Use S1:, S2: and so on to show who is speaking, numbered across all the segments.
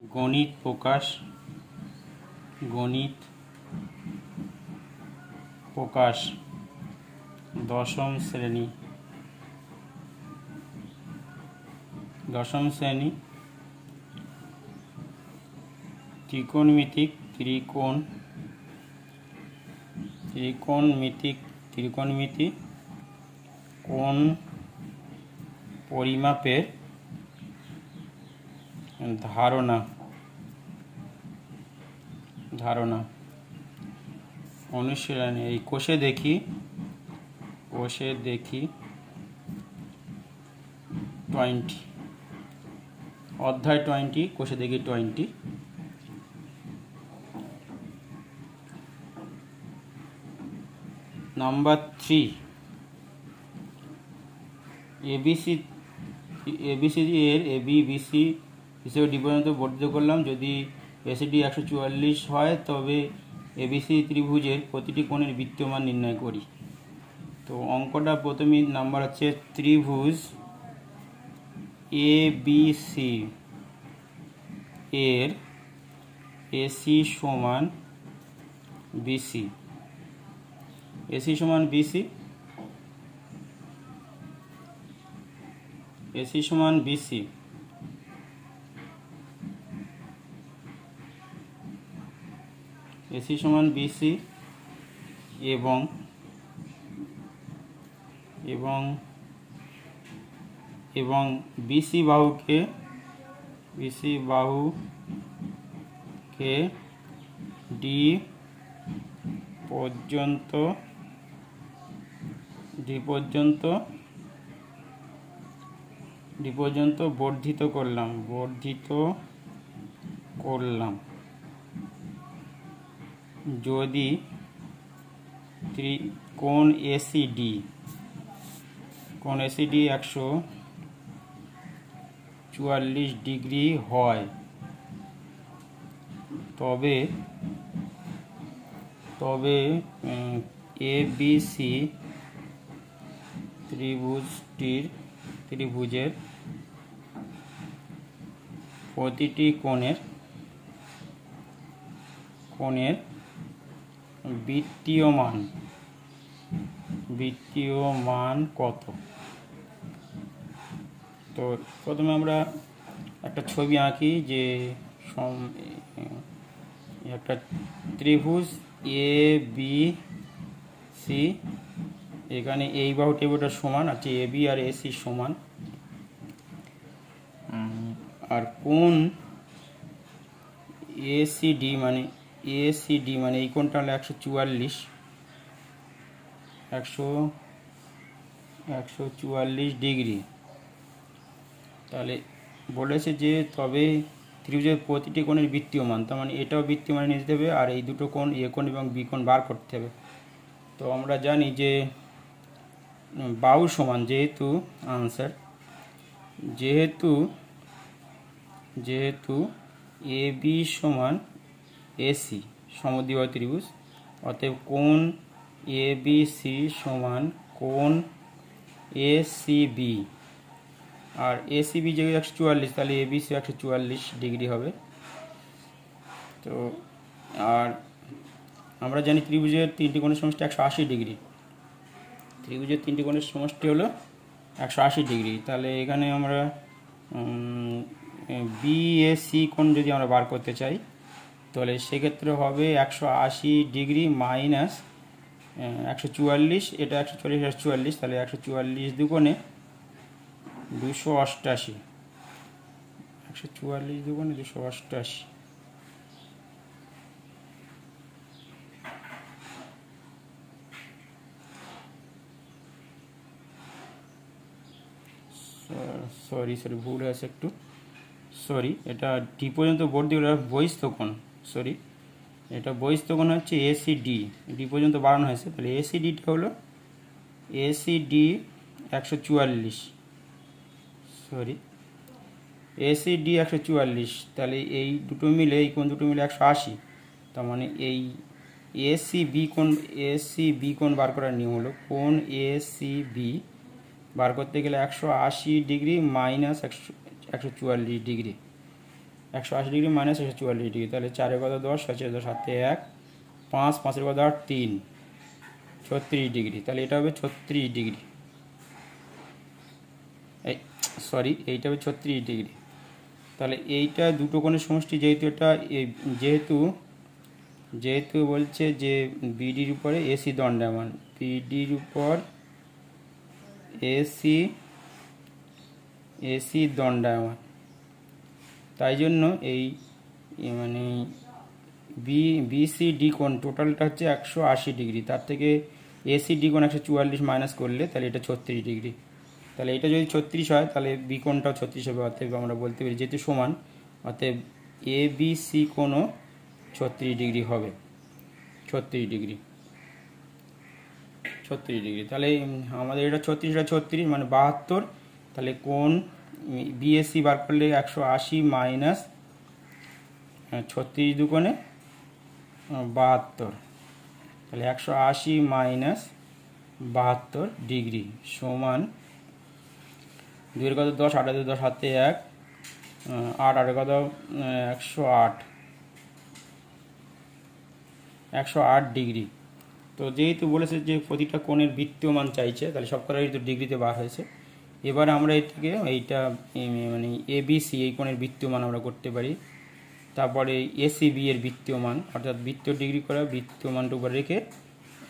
S1: गणित प्रकाश दशम श्रेणी त्रिकोणमितिक कोण परिमापेर धारणा अनुशीलने এই কোষে দেখি 20 অধ্যায় 20 কোষে দেখি 20 নাম্বার 3 एबीसी এর एबीसी হিসেবে ডি পর্যন্ত বর্ধিত করলাম। যদি এসিডি 144 হয় তবে एबीसी त्रिभुजेर प्रतिटी कोणेर बृत्तमान निर्णय करी। तो अंकटा प्रथम नम्बर होच्छे त्रिभुज एबीसी एर एसी समान बीसी एसी समान बीसी एवं बीसी बाहु के डी पर्यन्त वर्धित करलाम যদি কোণ এসিডি 144 ডিগ্রি হয় তবে এবিসি ত্রিভুজের প্রতিটি কোণের বৃত্তীয় মান কত। তো প্রথমে আমরা একটা ছবি আঁকি যে একটা ত্রিভুজ এ বি সি, এখানে এই বাহু টেবিলটা সমান আছে, এ বি আর এসি সমান, আর কোণ এসিডি মানে এই কোণটা হলো 144 ডিগ্রি। তাহলে বলেছে যে তবে ত্রিভুজের প্রতিটি কোণের বৃত্তীয় মান, তার মানে এটাও বৃত্তীয় মান নিতে হবে আর এই দুটো কোণ এ কোণ এবং বি কোণ বার করতে হবে। তো আমরা জানি যে বাহু সমান, যেহেতু এ বি সমান एसी समद्विबाहु त्रिभुज, अतएव कोण एबीसी समान कोण एसीबी और एसीबी जो 144 ताहले एबीसी 144 डिग्री होबे। तो और আমরা জানি ত্রিভুজের তিনটি কোণের সমষ্টি 180 ডিগ্রি, ত্রিভুজের তিনটি কোণের সমষ্টি হলো 180 ডিগ্রি। তাহলে এখানে আমরা বিএসি কোণ যদি আমরা বার করতে চাই তাহলে সেক্ষেত্রে হবে 180 ডিগ্রি মাইনাস 144, এটা 144 তাহলে 144 দুগুণে 288, 144 দুগুণে 288। সরি ভুল আছে একটু, এটা ডি পর্যন্ত বর্ধিত বহিস্থ কোণ, এটা বহিস্থ কোণ হচ্ছে এসিডি, ডি পর্যন্ত বাড়ানো হয়েছে। তাহলে এসিডিটা হলো এসিডি 144, তাহলে এই দুটো মিলে এই কোণ দুটো মিলে 180, তার মানে এই এসিবি কোণ বার করার নিয়ম হলো কোণ এসিবি বার করতে গেলে 180 ডিগ্রি মাইনাস 144 ডিগ্রি, 180 মাইনাস 144 তাহলে 4 কত 10, 6 10 7 1, 5 5 কত 8 3, 36 তাহলে এটা হবে 36 এই সরি এইটা হবে 36 তাহলে এইটা দুটো কোণের সমষ্টি, যেহেতু এটা যেহেতু বলছে যে বিডির উপরে এসি দণ্ডায়মান, বিডির উপর এসি দণ্ডায়মান, তাই জন্য এই মানে বিসিডি কোণ টোটালটা হচ্ছে 180, তার থেকে এসিডি কোণ 144 মাইনাস করলে তাহলে এটা 36, তাহলে এটা যদি 36 হয় তাহলে বি কোণটাও 36 হবে, অতএব আমরা বলতে পারি যেহেতু সমান অতএব এ বি সি কোণও 36 হবে, 36 তাহলে আমাদের এটা 36 মানে 72, তাহলে কোণ বিএসসি বার করলে 180 মাইনাস 36 দুকোণে 72, তাহলে 180 মাইনাস 72 সমান 2 কত 10, 8 10 হাতে 1, 8 8 কত 108 তো যেহেতু বলেছে যে প্রতিটা কোণের বৃত্তীয় মান চাইছে, তাহলে সব কটাই তো ডিগ্রিতে বার হয়েছে। এবার আমরা এর থেকে এইটা মানে এবিসি এই কোণের বৃত্তীয় মান আমরা করতে পারি, তারপরে এসিবি এর বৃত্তীয় মান, অর্থাৎ বৃত্তীয় ডিগ্রি করা বৃত্তীয় মানটা উপর রেখে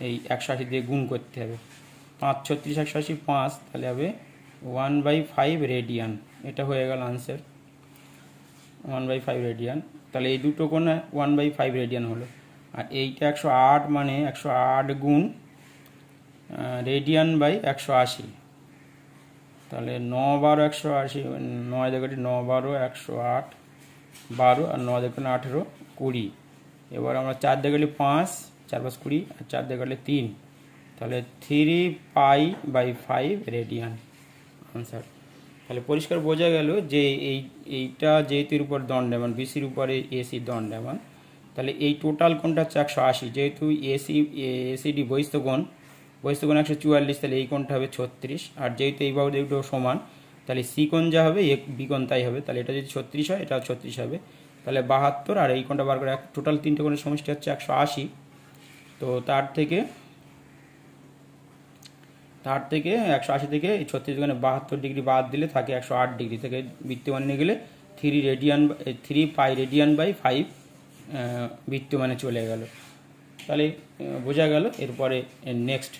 S1: এই 180 দিয়ে গুণ করতে হবে, 5 36 180 5, তাহলে হবে 1/5 রেডিয়ান, এটা হয়ে গেল আনসার 1/5 রেডিয়ান। তাহলে এই দুটো কোণে 1/5 রেডিয়ান হলো, আর এইটা 108 মানে 108 গুণ রেডিয়ান বাই 180, তাহলে 9 12 180, 9 দেখে 9 12 108 12, আর 9 দেখে 18 20, এবার আমরা 4 দেখে 5 4 5 20, আর 4 দেখে 3, তাহলে 3π/5 রেডিয়ান আনসার। তাহলে পরিষ্কার বোঝা গেল যে এইটা যেহেতু এর উপর দণ্ডায়মান, বিসির উপরে এসি দণ্ডায়মান, তাহলে এই টোটাল কোণটা হচ্ছে 180, যেহেতু এসিডি বহিস্থ কোণ 144, তাহলে এই কোণটা হবে 36, আর যেহেতু এই বাহু দুটো সমান তাহলে সি কোণ যা হবে বি কোণ তাই হবে, তাহলে এটা যদি 36 হয় এটা 36 হবে, তাহলে 72, আর এই কোণটা বার করে টোটাল তিনটে কোণের সমষ্টি হচ্ছে 180, তো তার থেকে 180 থেকে 36 গুণে 72 বাদ দিলে থাকে 108 থেকে বৃত্তীয় মানে নিয়ে গেলে 3π/5 বৃত্তীয় মানে চলে গেল। তাহলে বোঝা গেল। এরপরে নেক্সট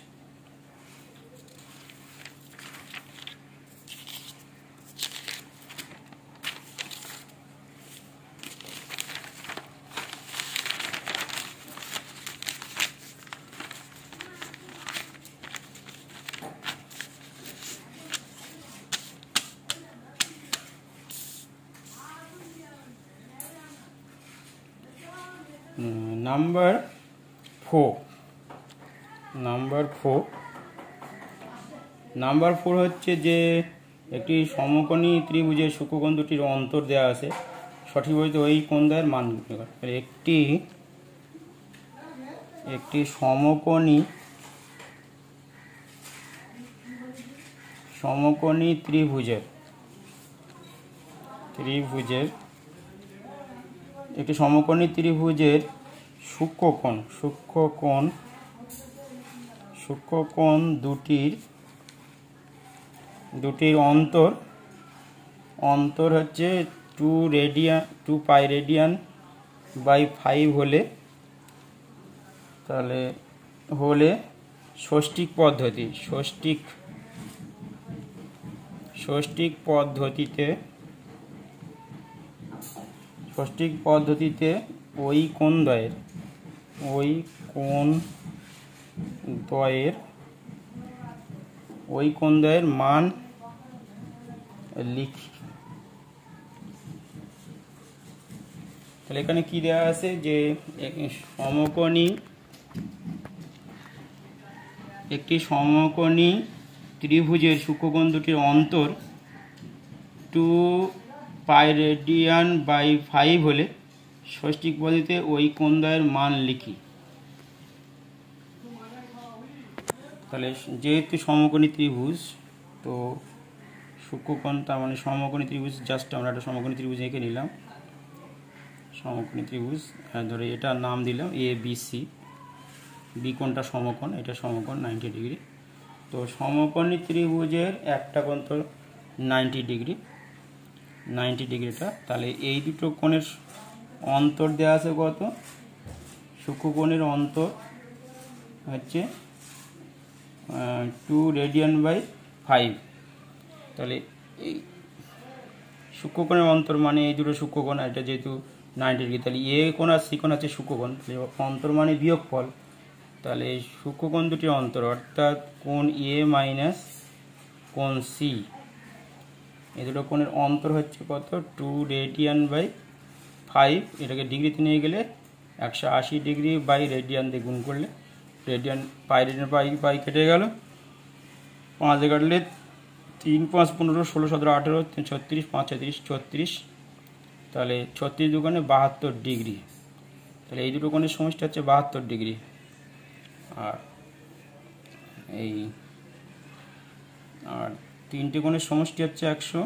S1: নাম্বার 4 হচ্ছে যে একটি সমকোণী ত্রিভুজের সূক্ষ্মকোণ দুটির অন্তর দেওয়া আছে, সঠিক বলতে ওই কোণ দ্বয়ের মান একটি সমকোণী ত্রিভুজের একটি সমকোণী ত্রিভুজের সূক্ষ্মকোণ দুটির অন্তর হচ্ছে 2π রেডিয়ান বাই 5 হলে ষষ্ঠিক পদ্ধতিতে ওই কোণ দ্বয়ের মান লিখি। তাহলে এখানে কি দেওয়া আছে যে একটি সমকোণী ত্রিভুজের সূক্ষ্মকোণ দুটির অন্তর 2π রেডিয়ান বাই 5 হলে ষষ্ঠিক পদ্ধতিতে ওই কোণ দ্বয়ের মান লিখি। তাহলে যেহেতু সমকোণী ত্রিভুজ, তো সূক্ষ্মকোণ তার মানে সমকোণী ত্রিভুজ, জাস্ট আমরা একটা সমকোণী ত্রিভুজ এঁকে নিলাম, সমকোণী ত্রিভুজ ধরে এটা নাম দিলাম এ বি সি, বি কোণটা সমকোণ, এটা সমকোণ 90 ডিগ্রি। তো সমকোণী ত্রিভুজের একটা কোণ তো 90 ডিগ্রি, 90 ডিগ্রিটা, তাহলে এই দুটো কোণের অন্তর দেওয়া আছে কত? সূক্ষ্মকোণের অন্তর হচ্ছে 2 রেডিয়ান/5। তাহলে এই সূক্ষ্মকোণের অন্তর মানে এই দুটো সূক্ষ্মকোণ, এটা যেহেতু 90 ডিগ্রি, তাহলে এ কোণ আর সি কোণ হচ্ছে সূক্ষ্মকোণ, তাহলে অন্তর মানে বিয়োগফল। তাহলে এই সূক্ষ্মকোণ দুটির অন্তর অর্থাৎ কোণ এ মাইনাস কোণ সি, এই দুটো কোণের অন্তর হচ্ছে কত? 2 রেডিয়ান/5। এটাকে ডিগ্রিতে নিয়ে গেলে 180 ডিগ্রি বাই রেডিয়ান দিয়ে গুণ করলে রেডিয়ান পাই, রেডিয়ান পাই কেটে গেল, 5 কাটলে 3 5 15 16 17 18 36 5 36 36, তাহলে 36 দুগুণে 72 ডিগ্রি। তাহলে এই দুটো কোণের সমষ্টি হচ্ছে 72 ডিগ্রি। আর এই আর তিনটে কোণের সমষ্টি হচ্ছে 100।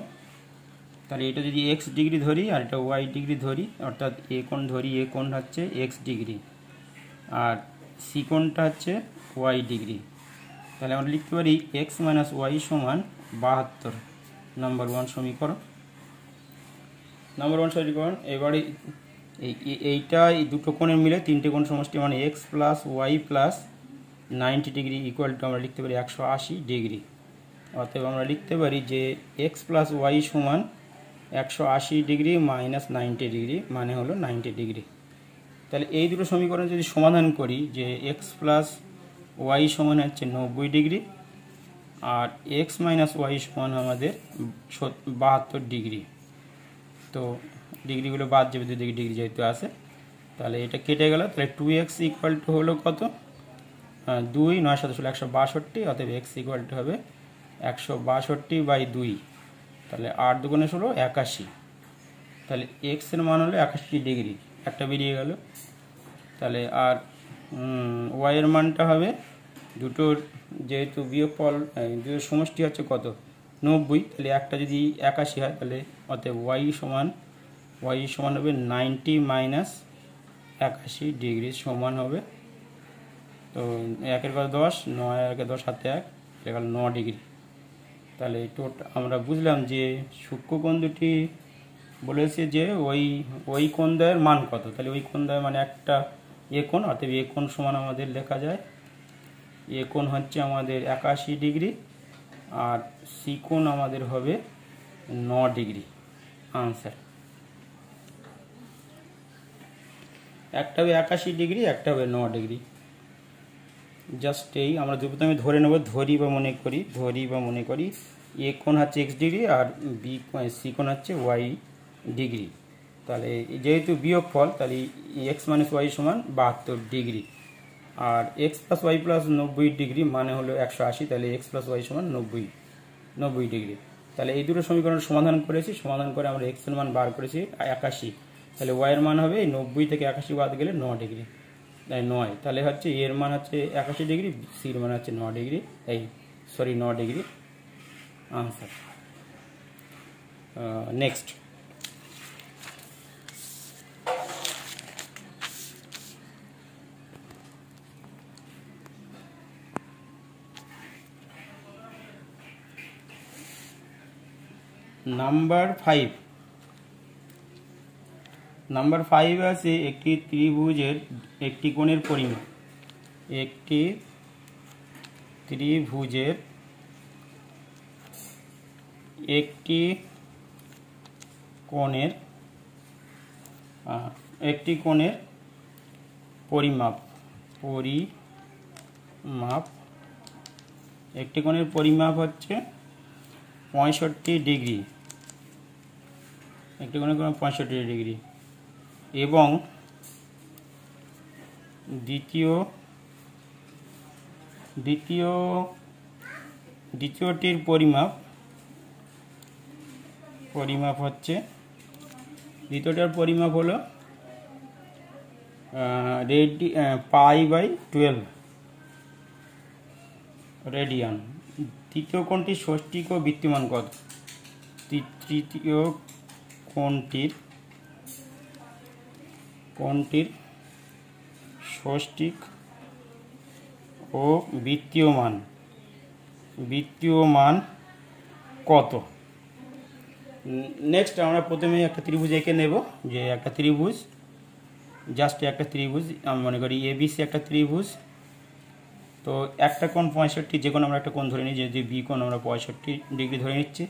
S1: তাহলে এটা যদি এক্স ডিগ্রি ধরি আর এটা ওয়াই ডিগ্রি ধরি, অর্থাৎ এ কোণ ধরি, এ কোণ হচ্ছে এক্স ডিগ্রি আর সি কোণটা হচ্ছে ওয়াই ডিগ্রি, তাহলে আমরা লিখতে পারি এক্স মাইনাস ওয়াই সমান 72, নাম্বার 1 সমীকরণ। নাম্বার 1 সমীকরণ। এবারে এইটা এই দুটো কোণের মিলে তিনটে কোণ সমষ্টি মানে x plus Y plus 90 degree equal to আমরা লিখতে পারি 180 ডিগ্রি। অতএব আমরা লিখতে পারি যে এক্স প্লাস ওয়াই সমান 180 ডিগ্রি মাইনাস 90 ডিগ্রি, মানে হলো 90 ডিগ্রি। তাহলে এই দুটো সমীকরণ যদি সমাধান করি, যে এক্স প্লাস ওয়াই সমান হচ্ছে 90 ডিগ্রি আর এক্স মাইনাস ওয়াই সমান আমাদের 72 ডিগ্রি। তো ডিগ্রিগুলো বাদ যাবে, 2 ডিগ্রি যেহেতু আছে, তাহলে এটা কেটে গেল। তাহলে 2x ইকুয়াল টু হলো কত? 2 9 7 162, অতএব x ইকুয়াল টু হবে 162/2। তাহলে 8 দুগুণে 16 81। তাহলে x এর মান হলো 81 ডিগ্রি, একটা বেরিয়ে গেল। তাহলে আর y এর মানটা হবে, দুটোর যেহেতু বিয়োগফল, দুটোর সমষ্টি হচ্ছে কত? 90। তাহলে একটা যদি 81 হয়, তাহলে অতএব y সমান হবে 90 মাইনাস 81 ডিগ্রি সমান হবে, তো 1 এর 10, 9 1 10 7 1, এটা গেল 9 ডিগ্রি। তাহলে আমরা বুঝলাম যে সূক্ষ্মকোণ দুটি বলেছে যে ওই কোণদ্বয়ের মান কত। তাহলে ওই কোণদ্বয়ের মানে একটা এ কোণ, অতএব এ কোণ সমান আমাদের লেখা যায়, এ কোণ হচ্ছে আমাদের 81 ডিগ্রি আর সি কোণ আমাদের হবে 9 ডিগ্রি। আনসার একটা হবে 81 ডিগ্রি, একটা হবে 9 ডিগ্রি। জাস্ট এই আমরা প্রথমে ধরে নেব, ধরি বা মনে করি এ কোণ হচ্ছে এক্স ডিগ্রি আর সি কোণ হচ্ছে ওয়াই ডিগ্রি। তাহলে যেহেতু বিয়োগফল, তাহলে এক্স মাইনাস ওয়াই সমান 72 ডিগ্রি আর X plus Y plus 90 degree মানে হলো 180। তাহলে এক্স প্লাস ওয়াই সমান 90 ডিগ্রি। তাহলে এই দুটো সমীকরণ সমাধান করেছি, সমাধান করে আমরা এক্স এর মান বার করেছি 81। তাহলে ওয়াই এর মান হবে 90 থেকে 81 বাদ গেলে 9 ডিগ্রি, তাই 9। তাহলে হচ্ছে এর মান হচ্ছে 81 ডিগ্রি, সির মান হচ্ছে 9 degree, 9 degree. Answer. Next, number 5। Number 5 আছে একটি ত্রিভুজের একটি কোণের পরিমাপ, একটি ত্রিভুজের একটি কোণের পরিমাপ, একটি কোণের পরিমাপ হচ্ছে 65 ডিগ্রি, একটি কোণের 65 ডিগ্রি এবং দ্বিতীয়টির পরিমাপ হচ্ছে, দ্বিতীয়টার পরিমাপ হলো π/12 রেডিয়ান। তৃতীয় কোণটির ষষ্ঠিক ও বৃত্তিমান কত? তৃতীয় কোণটির কোণটির ষষ্ঠিক ও বৃত্তীয় মান কত। নেক্সট আমরা প্রথমে একটা ত্রিভুজ এঁকে নেব, যে একটা ত্রিভুজ, জাস্ট একটা ত্রিভুজ আমি মনে করি এবিসি একটা ত্রিভুজ। তো একটা কোণ 65, যে কোনো আমরা একটা কোণ ধরে নিই, যদি বি কোণ আমরা 65 ডিগ্রি ধরে নিচ্ছি।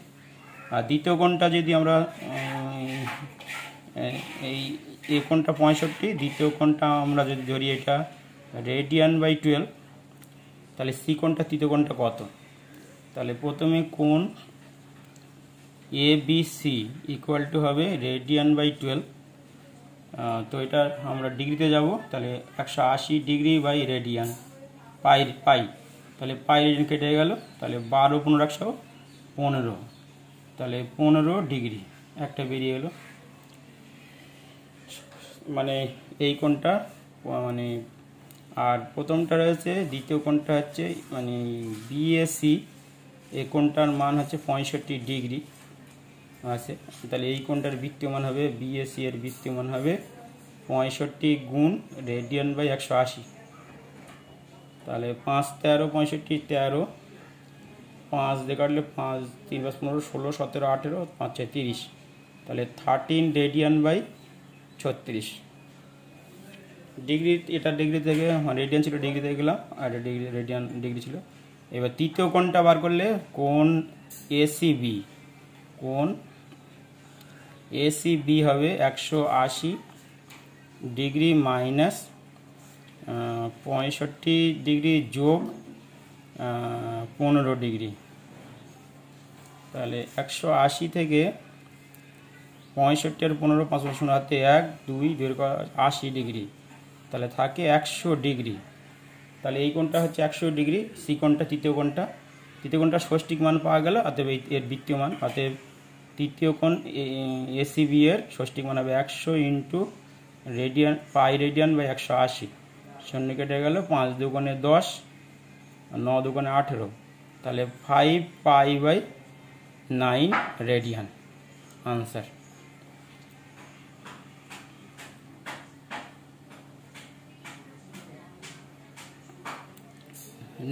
S1: আর দ্বিতীয় কোণটা যদি আমরা এই এ কোণটা 65, দ্বিতীয় কোণটা আমরা যদি ধরি এটা রেডিয়ান/12, তাহলে সি কোণটা তৃতীয় কোণটা কত। তাহলে প্রথমে কোণ A B C equal to হবে রেডিয়ান/12। তো এটা আমরা ডিগ্রিতে যাব, তাহলে 180 ডিগ্রি বাই রেডিয়ান, পাই তাহলে পাই রেডিয়ান কেটে গেল, তাহলে 12 × 15, তাহলে 15 ডিগ্রি একটা বেরিয়ে এলো। মানে এই কোণটা মানে, আর প্রথমটা রয়েছে, দ্বিতীয় কোণটা হচ্ছে মানে বিএসি, এই কোণটার মান হচ্ছে 65 ডিগ্রি আছে। তাহলে এই কোণটার বৃত্তীয় মান হবে, বিএসি এর বৃত্তীয় মান হবে 65 গুণ রেডিয়ান/180। তাহলে 5 13 65 13, 5 দিয়ে কাটলে 5 3 × 15 16 17 18 5 4 30, তাহলে 13 রেডিয়ান/36 ডিগ্রি। এটা ডিগ্রি থেকে রেডিয়ান ছিল, ডিগ্রি থেকে গেলাম, আর এটা ডিগ্রি রেডিয়ান ডিগ্রি ছিল। এবার তৃতীয় কোণটা বার করলে কোণ এসিবি, কোণ এসিবি হবে 180 ডিগ্রি মাইনাস 65 ডিগ্রি যোগ 15 ডিগ্রি। তাহলে 180 থেকে 65 আর 15 5 হাতে 1 2 80 ডিগ্রি, তাহলে থাকে 100 ডিগ্রি। তাহলে এই কোণটা হচ্ছে 100 ডিগ্রি, সি কোণটা তৃতীয় কোণটা ষষ্ঠিক মান পাওয়া গেল, অতএব এর বৃত্তীয় মান, অতএব তৃতীয় কোণ এসিবি এর ষষ্ঠিক মান হবে 100 ইন্টু রেডিয়ান, পাই রেডিয়ান/180, শূন্য কেটে গেল, 5 দুগুণে 10, 9 দুগুণে 18, তাহলে 5 পাই/9 রেডিয়ান আনসার।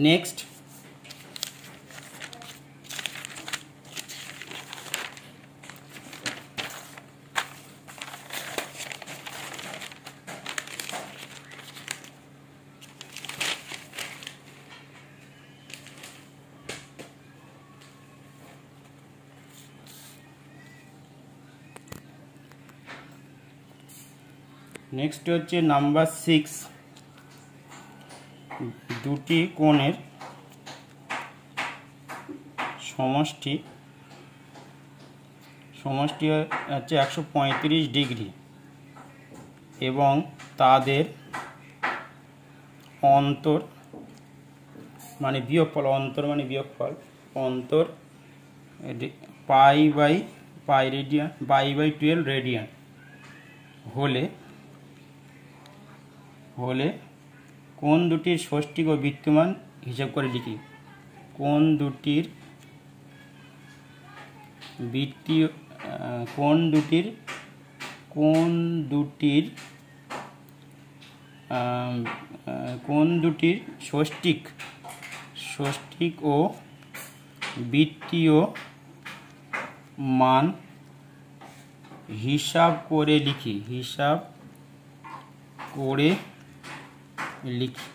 S1: নেক্সট হচ্ছে নাম্বার 6, দুটি কোণের সমষ্টি হচ্ছে 135 ডিগ্রি এবং তাদের অন্তর মানে বিয়োগফল, অন্তর পাই/12 রেডিয়ান হলে কোণ দুটির ষষ্ঠিক ও বৃত্তীয় মান হিসাব করে লিখি। কোণ দুটির ষষ্ঠিক ও বৃত্তীয় মান হিসাব করে লিখি।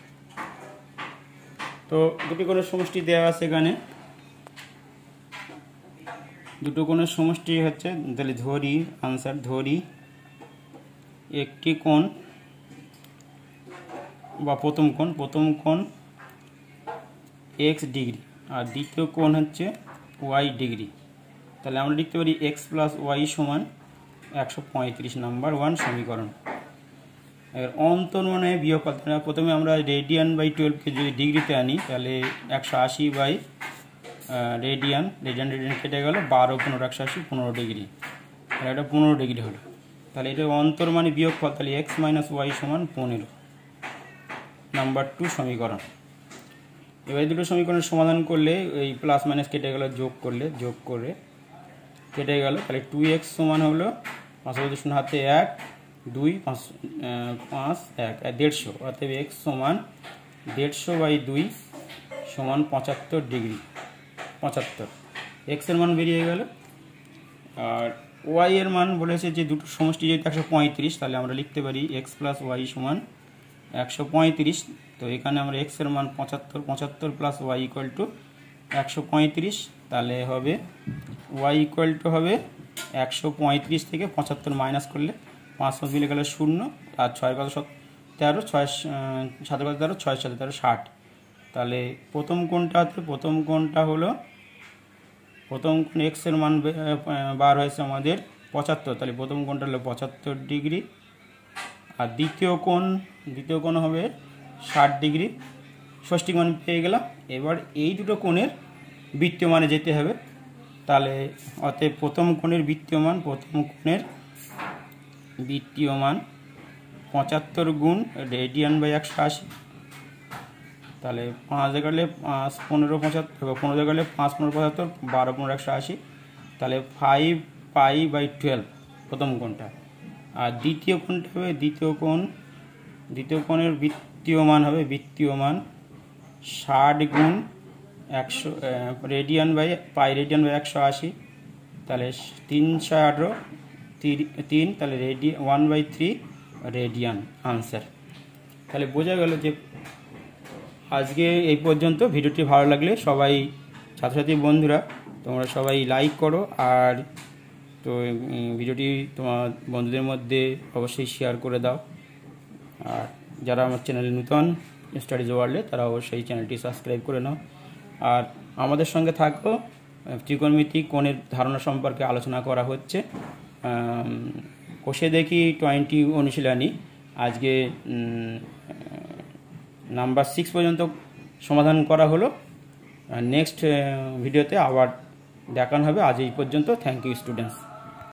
S1: তো দুটি কোণের সমষ্টি দেওয়া আছে এখানে, দুটো কোণের সমষ্টি হচ্ছে, তাহলে ধরি একটি কোণ বা প্রথম কোণ x ডিগ্রি আর দ্বিতীয় কোণ হচ্ছে y ডিগ্রি। তাহলে আমরা লিখতে পারি x + y = 135, নাম্বার 1 সমীকরণ। এর অন্তর মানে বিয়োগফল, প্রথমে আমরা রেডিয়ান/12কে যদি ডিগ্রিতে আনি, তাহলে 180 রেডিয়ান কেটে গেল, 12 15 180 15 ডিগ্রি, তাহলে এটা 15 ডিগ্রি হলো। তাহলে এটা অন্তর মানে বিয়োগফল, তাহলে x - y = 15, নাম্বার 2 সমীকরণ। এবার দুটো সমীকরণের সমাধান করলে এই প্লাস মাইনাস কেটে গেল, যোগ করে কেটে গেল, তাহলে 2x সমান হলো 5 হাতে 1 2 5 5 1 150, অতএব x সমান 150/2 সমান 75 ডিগ্রি। 75 x এর মান বেরিয়ে গেল। আর y এর মান বলেছে যে দুটো সমষ্টি যেহেতু 135, তাহলে আমরা লিখতে পারি x + y সমান 135। তো এখানে আমরা x এর মান 75, 75 + y = 135, তাহলে হবে y = হবে 135 থেকে 75 মাইনাস করলে 5 মিলে গেলে 0, আর 6 কত 13, 6 7 কত 13, 6 7 13 60। তাহলে প্রথম কোণটা হলো প্রথম কোণ x এর মান বার হয়েছে আমাদের 75, তাহলে প্রথম কোণটা হলো 75 ডিগ্রি, আর দ্বিতীয় কোণ হবে 60 ডিগ্রি। ষষ্ঠী মান পেয়ে গেলাম। এবার এই দুটো কোণের বৃত্তীয় মানে যেতে হবে। তাহলে অতএব প্রথম কোণের বৃত্তীয় মান 75 গুণ রেডিয়ান/180। তাহলে 5 গেলে 5 15 75, 15 গেলে 5 15 75, 12 15 180, তাহলে 5 π/12 প্রথম কোণটা। আর দ্বিতীয় কোণটা হবে দ্বিতীয় কোণের বৃত্তীয় মান 60 গুণ 100 রেডিয়ান/180, তাহলে 318 3, তাহলে 1/3 রেডিয়ান আনসার। তাহলে বোঝা গেল যে আজকে এই পর্যন্ত। ভিডিওটি ভালো লাগলে সবাই ছাত্রছাত্রী বন্ধুরা তোমরা সবাই লাইক করো, আর তো ভিডিওটি তোমার বন্ধুদের মধ্যে অবশ্যই শেয়ার করে দাও। আর যারা আমার চ্যানেলে নতুন স্টাডিজ ওয়ার্ল্ডে, তারা অবশ্যই চ্যানেলটি সাবস্ক্রাইব করে নাও। আর আমাদের সঙ্গে থাকো। ত্রিকোণমিতিক কোণের ধারণা সম্পর্কে আলোচনা করা হচ্ছে। কোষে দেখি 20 অনুশীলনী আজকে নাম্বার 6 পর্যন্ত সমাধান করা হলো। নেক্সট ভিডিওতে আবার দেখানো হবে। আজ এই পর্যন্ত। Thank you students.